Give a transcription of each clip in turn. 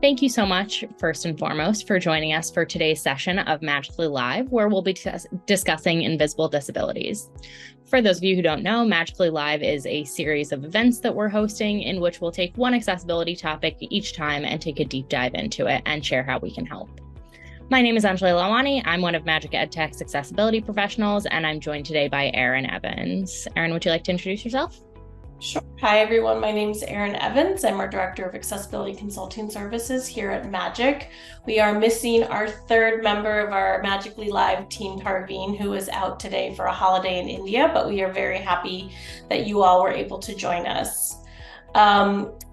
Thank you so much, first and foremost, for joining us for today's session of Magically Live, where we'll be discussing invisible disabilities. For those of you who don't know, Magically Live is a series of events that we're hosting in which we'll take one accessibility topic each time and take a deep dive into it and share how we can help. My name is Anjali Lawani. I'm one of Magic EdTech's accessibility professionals, and I'm joined today by Erin Evans. Erin, would you like to introduce yourself? Sure. Hi, everyone. My name is Erin Evans. I'm our Director of Accessibility Consulting Services here at Magic. We are missing our third member of our Magically Live team, Parveen, who is out today for a holiday in India, but we are very happy that you all were able to join us.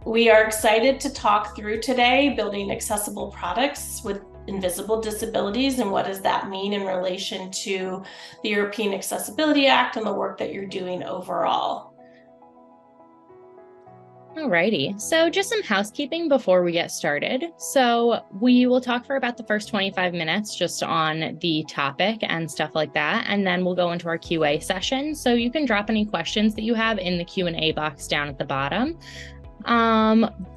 We are excited to talk through today building accessible products with invisible disabilities and what does that mean in relation to the European Accessibility Act and the work that you're doing overall. Alrighty, so just some housekeeping before we get started. So we will talk for about the first 25 minutes just on the topic and stuff like that, and then we'll go into our QA session. So you can drop any questions that you have in the Q&A box down at the bottom.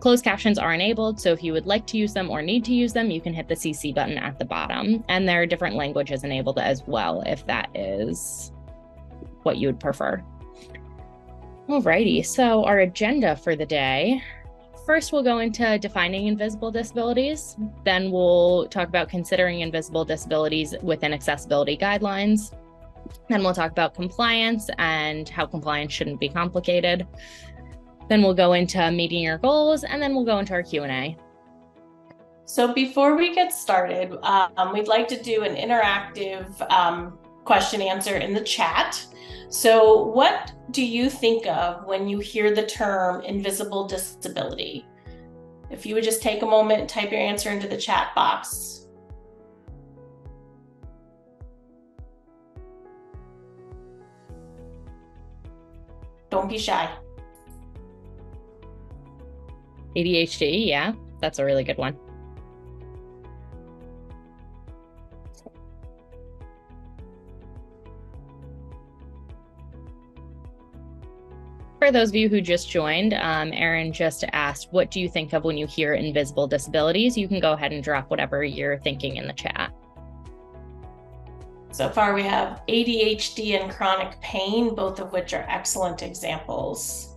Closed captions are enabled, so if you would like to use them or need to use them, you can hit the CC button at the bottom. And there are different languages enabled as well, if that is what you would prefer. Alrighty, so our agenda for the day. First, we'll go into defining invisible disabilities. Then we'll talk about considering invisible disabilities within accessibility guidelines. Then we'll talk about compliance and how compliance shouldn't be complicated. Then we'll go into meeting your goals, and then we'll go into our Q&A. So before we get started, we'd like to do an interactive question answer in the chat. So what do you think of when you hear the term invisible disability? If you would just take a moment and type your answer into the chat box. Don't be shy. ADHD, yeah, that's a really good one. For those of you who just joined, Erin just asked, what do you think of when you hear invisible disabilities? You can go ahead and drop whatever you're thinking in the chat. So far we have ADHD and chronic pain, both of which are excellent examples.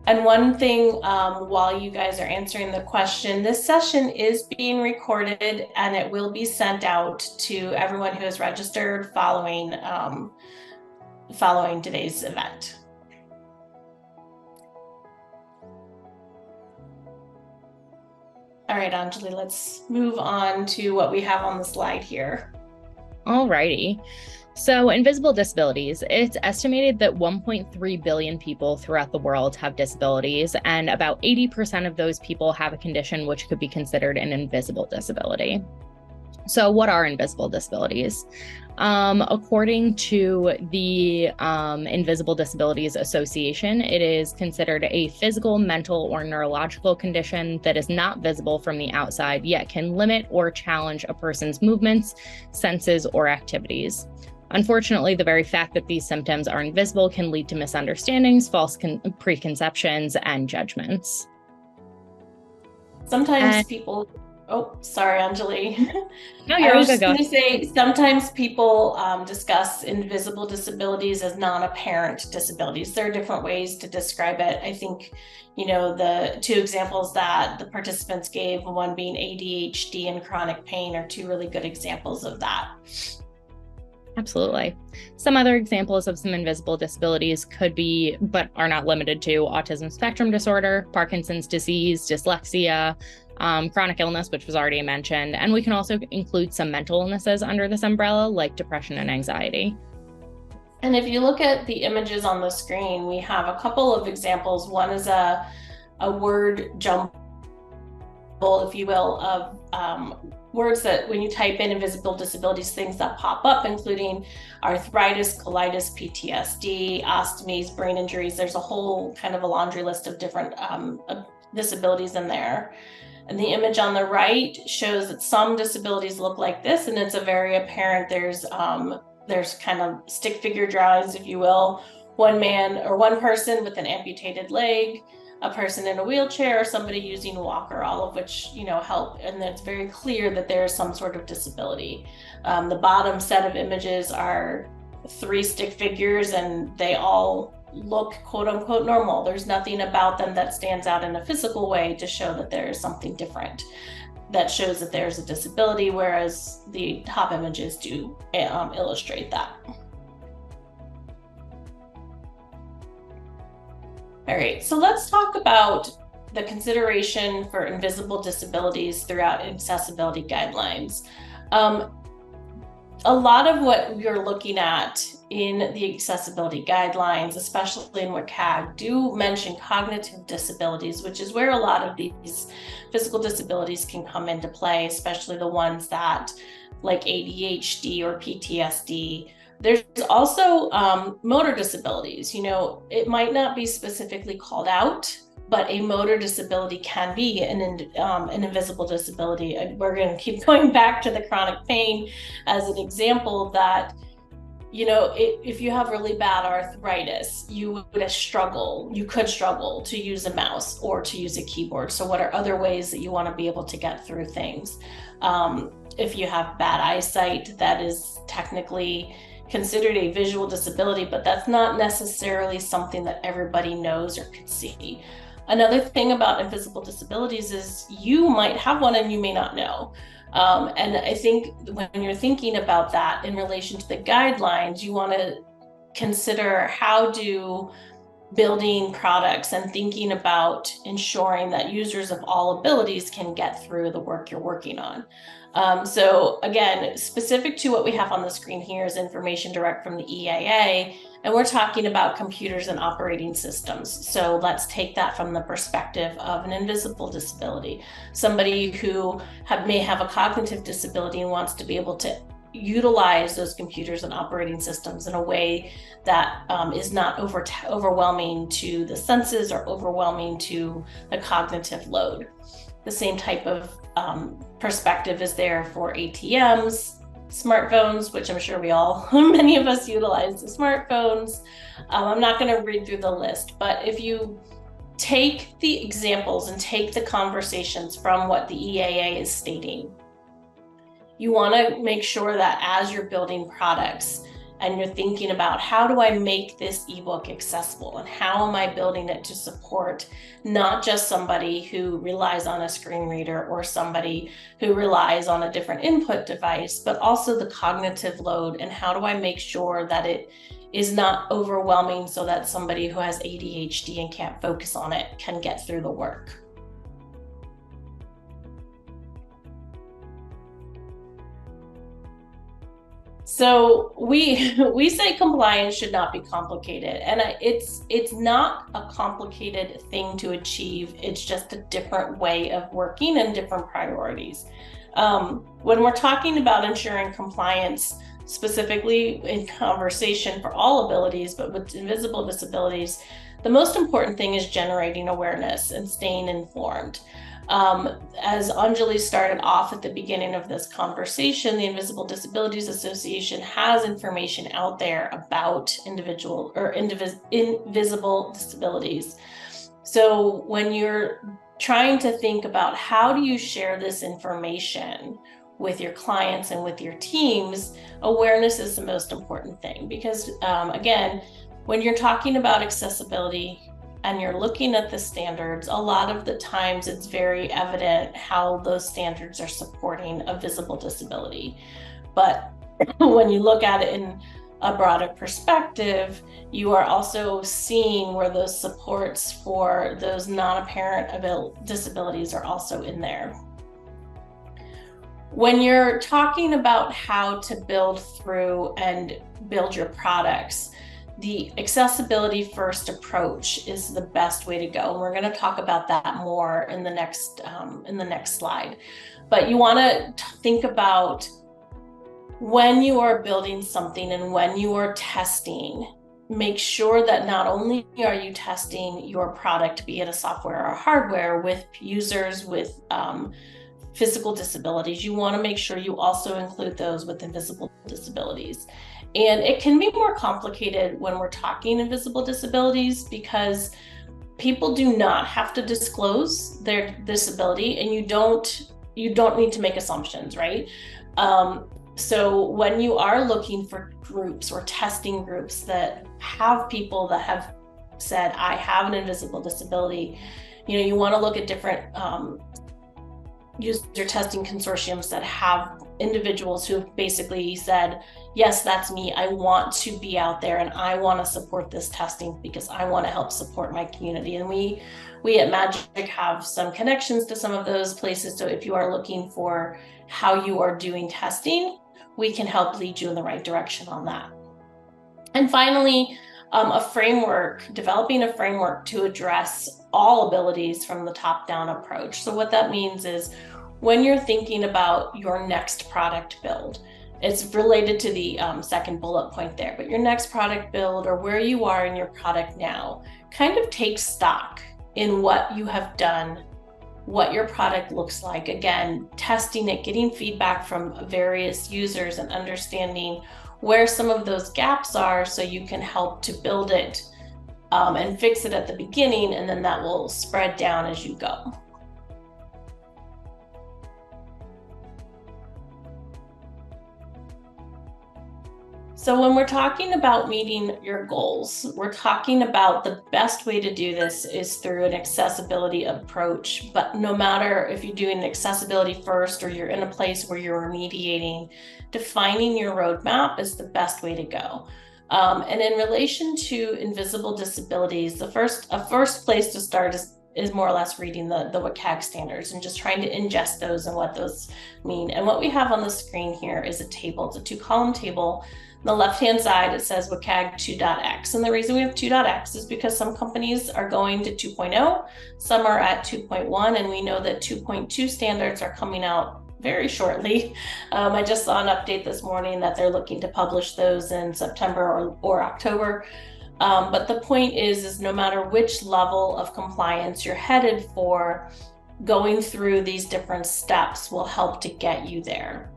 And one thing, while you guys are answering the question, this session is being recorded and it will be sent out to everyone who is registered following today's event. All right, Anjali, let's move on to what we have on the slide here. Alrighty. So invisible disabilities, it's estimated that 1.3 billion people throughout the world have disabilities, and about 80% of those people have a condition which could be considered an invisible disability. So what are invisible disabilities? According to the Invisible Disabilities Association, it is considered a physical, mental, or neurological condition that is not visible from the outside, yet can limit or challenge a person's movements, senses, or activities. Unfortunately, the very fact that these symptoms are invisible can lead to misunderstandings, false preconceptions, and judgments. Sometimes people... Oh, sorry, Anjali. No, you're I all was good. just going to say, sometimes people discuss invisible disabilities as non-apparent disabilities. There are different ways to describe it. I think, you know, the two examples that the participants gave, one being ADHD and chronic pain, are two really good examples of that. Absolutely. Some other examples of some invisible disabilities could be, but are not limited to, autism spectrum disorder, Parkinson's disease, dyslexia, chronic illness, which was already mentioned, and we can also include some mental illnesses under this umbrella, like depression and anxiety. And if you look at the images on the screen, we have a couple of examples. One is a word jumble, if you will, of words that when you type in invisible disabilities, things that pop up, including arthritis, colitis, PTSD, ostomies, brain injuries. There's a whole kind of a laundry list of different disabilities in there. And the image on the right shows that some disabilities look like this, and it's a very apparent. There's kind of stick figure drawings, if you will, one man or one person with an amputated leg, a person in a wheelchair or somebody using a walker, all of which, help. And it's very clear that there is some sort of disability. The bottom set of images are 3 stick figures, and they all look quote unquote normal. There's nothing about them that stands out in a physical way to show that there is something different that shows that there's a disability, whereas the top images do illustrate that. All right, so let's talk about the consideration for invisible disabilities throughout accessibility guidelines. A lot of what you're looking at in the accessibility guidelines, especially in WCAG, do mention cognitive disabilities, which is where a lot of these physical disabilities can come into play, especially the ones that like ADHD or PTSD. There's also motor disabilities. It might not be specifically called out, but a motor disability can be an invisible disability. We're going to keep going back to the chronic pain as an example that, if you have really bad arthritis, you could struggle to use a mouse or to use a keyboard. So what are other ways that you want to be able to get through things? If you have bad eyesight, that is technically considered a visual disability, but that's not necessarily something that everybody knows or could see. Another thing about invisible disabilities is you might have one and you may not know. And I think when you're thinking about that in relation to the guidelines, you want to consider how do building products and thinking about ensuring that users of all abilities can get through the work you're working on. So again, specific to what we have on the screen here is information direct from the EAA, and we're talking about computers and operating systems. So let's take that from the perspective of an invisible disability. Somebody who may have a cognitive disability and wants to be able to utilize those computers and operating systems in a way that is not overwhelming to the senses or overwhelming to the cognitive load. The same type of perspective is there for ATMs, smartphones, which I'm sure many of us utilize the smartphones. I'm not going to read through the list, but if you take the examples and take the conversations from what the EAA is stating, you want to make sure that as you're building products and you're thinking about how do I make this ebook accessible and how am I building it to support not just somebody who relies on a screen reader or somebody who relies on a different input device, but also the cognitive load, and how do I make sure that it is not overwhelming so that somebody who has ADHD and can't focus on it can get through the work. So we say compliance should not be complicated, and it's not a complicated thing to achieve. It's just a different way of working and different priorities. When we're talking about ensuring compliance, specifically in conversation for all abilities, but with invisible disabilities, the most important thing is generating awareness and staying informed. As Anjali started off at the beginning of this conversation, the Invisible Disabilities Association has information out there about invisible disabilities. So when you're trying to think about how do you share this information with your clients and with your teams, awareness is the most important thing, because again, when you're talking about accessibility and you're looking at the standards, a lot of the times it's very evident how those standards are supporting a visible disability. But when you look at it in a broader perspective, you are also seeing where those supports for those non-apparent disabilities are also in there. When you're talking about how to build through and build your products, the accessibility first approach is the best way to go. And we're going to talk about that more in the next slide. But you want to think about when you are building something and when you are testing, make sure that not only are you testing your product, be it a software or hardware, with users with physical disabilities, you want to make sure you also include those with invisible disabilities. And it can be more complicated when we're talking invisible disabilities, because people do not have to disclose their disability, and you don't need to make assumptions, right? So when you are looking for groups or testing groups that have people that have said, I have an invisible disability, you want to look at different user testing consortiums that have individuals who have basically said, yes, that's me. I want to be out there and I want to support this testing because I want to help support my community. And we at Magic have some connections to some of those places. So if you are looking for how you are doing testing, we can help lead you in the right direction on that. And finally, developing a framework to address all abilities from the top-down approach. So what that means is when you're thinking about your next product build, it's related to the second bullet point there, but your next product build or where you are in your product now, kind of take stock in what you have done, what your product looks like. Again, testing it, getting feedback from various users and understanding where some of those gaps are so you can help to build it and fix it at the beginning, and then that will spread down as you go. So when we're talking about meeting your goals, we're talking about the best way to do this is through an accessibility approach. But no matter if you're doing accessibility first or you're in a place where you're remediating, defining your roadmap is the best way to go. And in relation to invisible disabilities, a first place to start is more or less reading the WCAG standards and just trying to ingest those and what those mean. And what we have on the screen here is a table. It's a 2-column table. On the left-hand side, it says WCAG 2.x. And the reason we have 2.x is because some companies are going to 2.0, some are at 2.1, and we know that 2.2 standards are coming out very shortly. I just saw an update this morning that they're looking to publish those in September or October. But the point is no matter which level of compliance you're headed for, going through these different steps will help to get you there.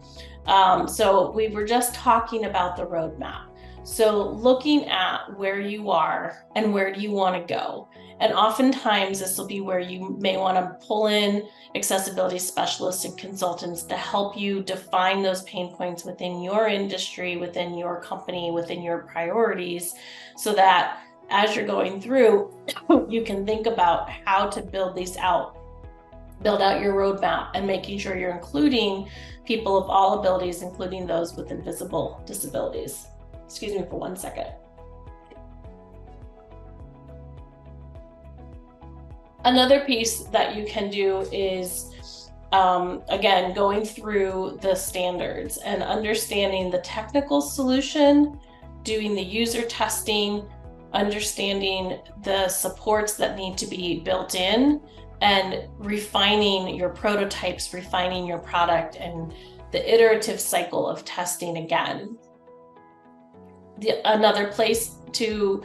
So we were just talking about the roadmap. So looking at where you are and where do you want to go. And oftentimes this will be where you may want to pull in accessibility specialists and consultants to help you define those pain points within your industry, within your company, within your priorities, so that as you're going through, you can think about how to build these out. Build out your roadmap and making sure you're including people of all abilities, including those with invisible disabilities. Excuse me for 1 second. Another piece that you can do is, again, going through the standards and understanding the technical solution, doing the user testing, understanding the supports that need to be built in, and refining your prototypes, refining your product, and the iterative cycle of testing again. Another place to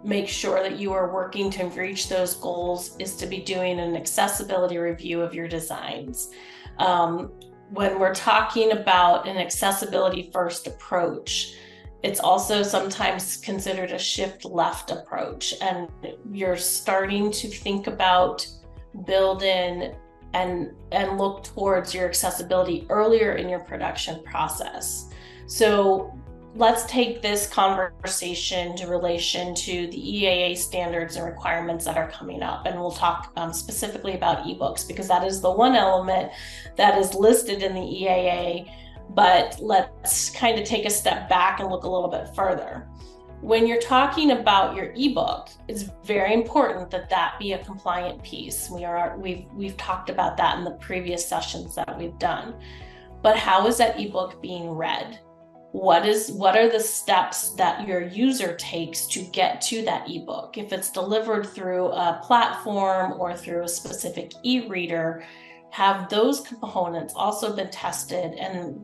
make sure that you are working to reach those goals is to be doing an accessibility review of your designs. When we're talking about an accessibility first approach, it's also sometimes considered a shift left approach, and you're starting to think about build in and look towards your accessibility earlier in your production process. So let's take this conversation to relation to the EAA standards and requirements that are coming up. And we'll talk specifically about ebooks, because that is the one element that is listed in the EAA. But let's kind of take a step back and look a little bit further. When you're talking about your ebook, it's very important that that be a compliant piece. We've talked about that in the previous sessions that we've done. But how is that ebook being read? What are the steps that your user takes to get to that ebook? If it's delivered through a platform or through a specific e-reader, have those components also been tested and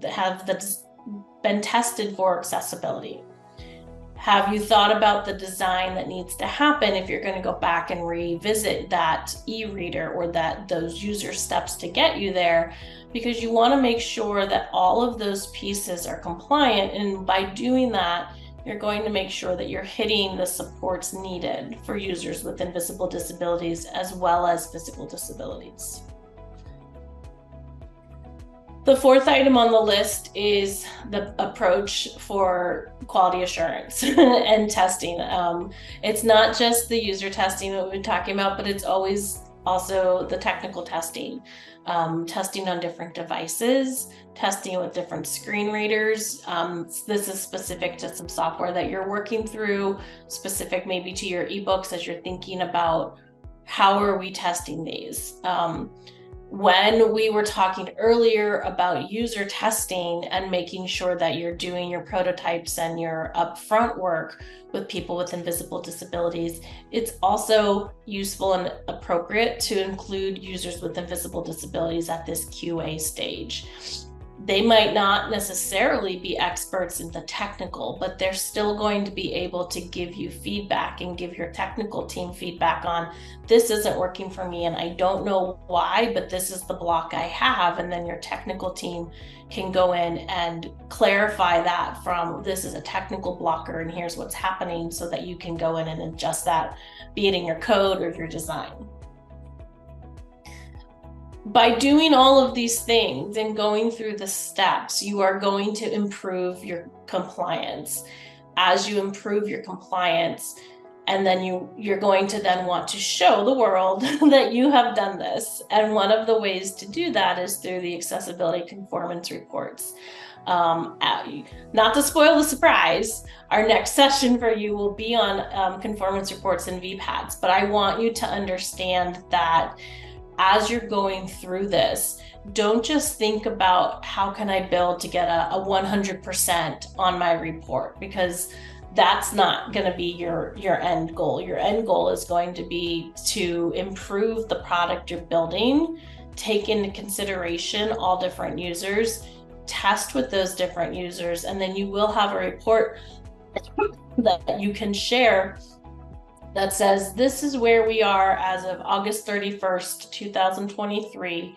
been tested for accessibility? Have you thought about the design that needs to happen if you're going to go back and revisit that e-reader or those user steps to get you there? Because you want to make sure that all of those pieces are compliant. And by doing that, you're going to make sure that you're hitting the supports needed for users with invisible disabilities as well as physical disabilities. The fourth item on the list is the approach for quality assurance and testing. It's not just the user testing that we've been talking about, but it's always also the technical testing. Testing on different devices, testing with different screen readers. This is specific to some software that you're working through, specific maybe to your ebooks as you're thinking about how are we testing these. When we were talking earlier about user testing and making sure that you're doing your prototypes and your upfront work with people with invisible disabilities, it's also useful and appropriate to include users with invisible disabilities at this QA stage. They might not necessarily be experts in the technical, but they're still going to be able to give you feedback and give your technical team feedback on this isn't working for me and I don't know why, but this is the block I have. And then your technical team can go in and clarify that from this is a technical blocker and here's what's happening so that you can go in and adjust that, be it in your code or your design. By doing all of these things and going through the steps, you are going to improve your compliance. As you improve your compliance, and then you're going to then want to show the world that you have done this. And one of the ways to do that is through the accessibility conformance reports. Not to spoil the surprise, our next session for you will be on conformance reports and VPATs, but I want you to understand that as you're going through this, don't just think about how can I build to get a 100% on my report, because that's not going to be your end goal. Your end goal is going to be to improve the product you're building, take into consideration all different users, test with those different users, and then you will have a report that you can share that says this is where we are as of August 31st, 2023.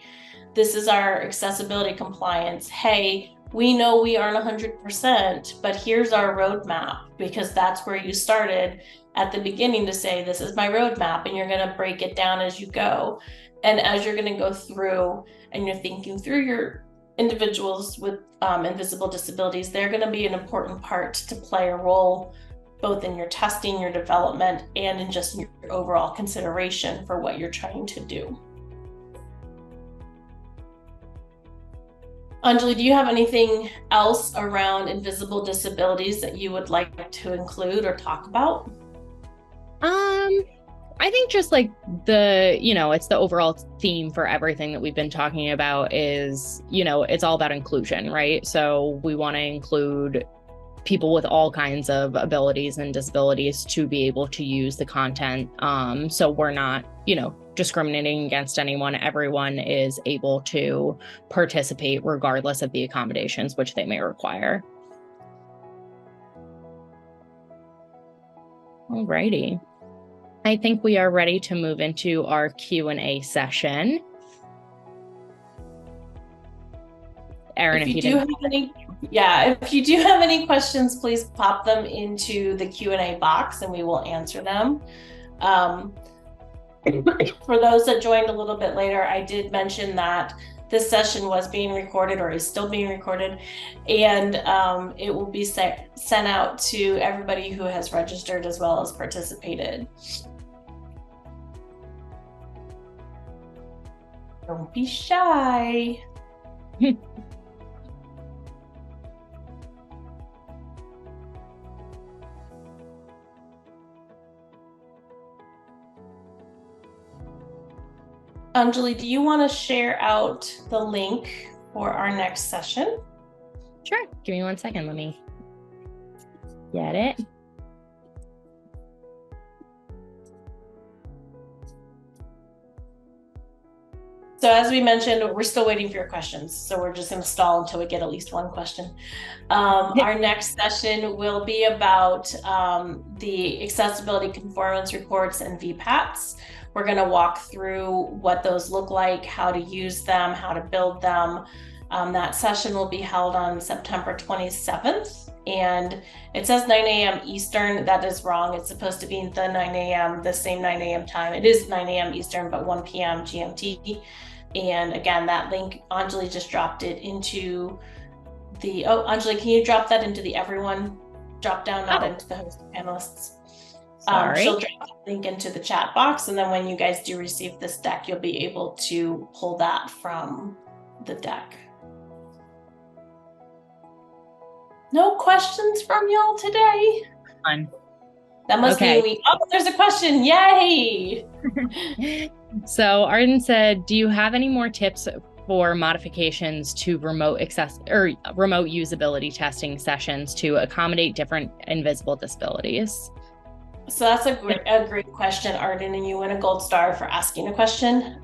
This is our accessibility compliance. Hey, we know we aren't 100%, but here's our roadmap, because that's where you started at the beginning to say, this is my roadmap, and you're going to break it down as you go. And as you're going to go through and you're thinking through your individuals with invisible disabilities, they're going to be an important part to play a role both in your testing, your development, and in just your overall consideration for what you're trying to do. Anjali, do you have anything else around invisible disabilities that you would like to include or talk about? I think just like it's the overall theme for everything that we've been talking about is, it's all about inclusion, right? So we want to include people with all kinds of abilities and disabilities to be able to use the content. So we're not, discriminating against anyone. Everyone is able to participate regardless of the accommodations which they may require. Alrighty. I think we are ready to move into our Q&A session. Erin, if you do have any questions, please pop them into the Q&A box and we will answer them. For those that joined a little bit later, I did mention that this session was being recorded, or is still being recorded, and it will be sent out to everybody who has registered as well as participated. Don't be shy. Anjali, do you want to share out the link for our next session? Sure. Give me 1 second. Let me get it. So as we mentioned, we're still waiting for your questions. So we're just going to stall until we get at least one question. Our next session will be about the accessibility conformance reports and VPATs. We're going to walk through what those look like, how to use them, how to build them. That session will be held on September 27th. and it says 9 a.m. Eastern. That is wrong. It's supposed to be the 9 a.m., the same 9 a.m. time. It is 9 a.m. Eastern, but 1 p.m. GMT. And again, that link, Anjali just dropped it into the, oh, Anjali, can you drop that into the everyone drop down, not into the host panelists? Sorry. She'll drop the link into the chat box, and then when you guys do receive this deck, you'll be able to pull that from the deck. No questions from y'all today? Fun. That must mean oh, there's a question. Yay! So Arden said, do you have any more tips for modifications to remote usability testing sessions to accommodate different invisible disabilities? So that's a great question, Arden, and you win a gold star for asking a question.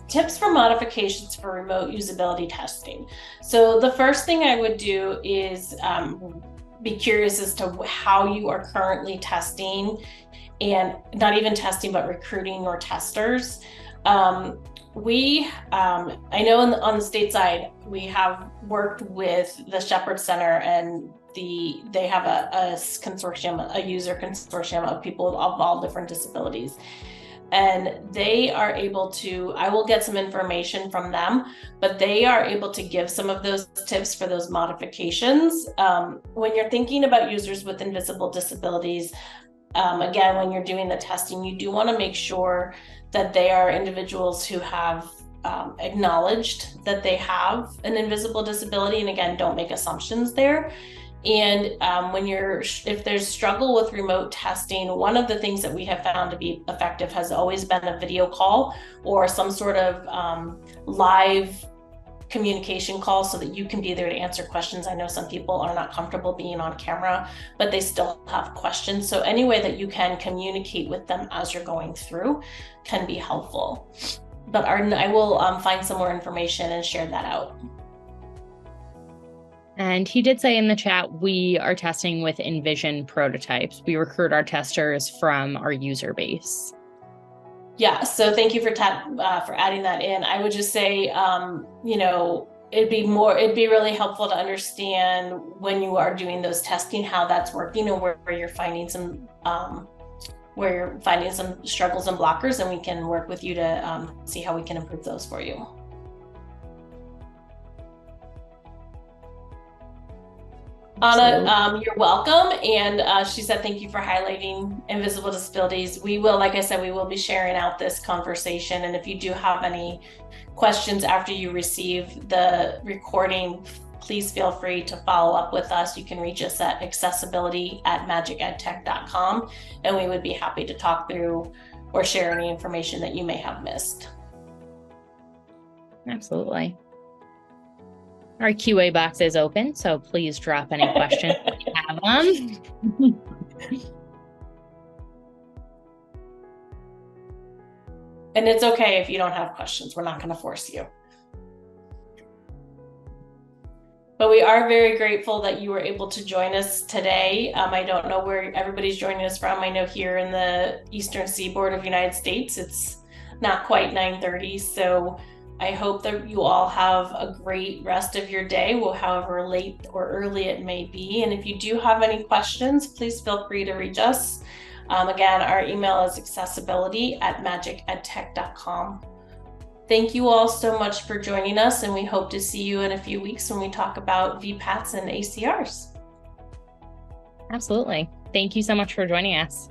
Tips for modifications for remote usability testing. So the first thing I would do is be curious as to how you are currently testing, and not even testing, but recruiting your testers. I know on the state side, we have worked with the Shepherd Center, and they have a consortium, a user consortium of people of all different disabilities. And they are able to, I will get some information from them, but they are able to give some of those tips for those modifications. When you're thinking about users with invisible disabilities, again, when you're doing the testing, you do want to make sure that they are individuals who have acknowledged that they have an invisible disability. And again, don't make assumptions there. And if there's struggle with remote testing, one of the things that we have found to be effective has always been a video call or some sort of live communication call so that you can be there to answer questions. I know some people are not comfortable being on camera, but they still have questions. So any way that you can communicate with them as you're going through can be helpful. But Arden, I will find some more information and share that out. And he did say in the chat, we are testing with Envision prototypes. We recruit our testers from our user base. Yeah, so thank you for adding that in. I would just say, it'd be really helpful to understand when you are doing those testing, how that's working and where you're finding some struggles and blockers, and we can work with you to see how we can improve those for you. Anna, you're welcome. And she said, thank you for highlighting invisible disabilities. We will, like I said, we will be sharing out this conversation. And if you do have any questions after you receive the recording, please feel free to follow up with us. You can reach us at accessibility@magicedtech.com, and we would be happy to talk through or share any information that you may have missed. Absolutely. Our QA box is open, so please drop any questions if you have them. And it's okay if you don't have questions. We're not going to force you. But we are very grateful that you were able to join us today. I don't know where everybody's joining us from. I know here in the Eastern Seaboard of the United States, it's not quite 9:30. So I hope that you all have a great rest of your day, however late or early it may be. And if you do have any questions, please feel free to reach us. Again, our email is accessibility@magicedtech.com. Thank you all so much for joining us, and we hope to see you in a few weeks when we talk about VPATs and ACRs. Absolutely. Thank you so much for joining us.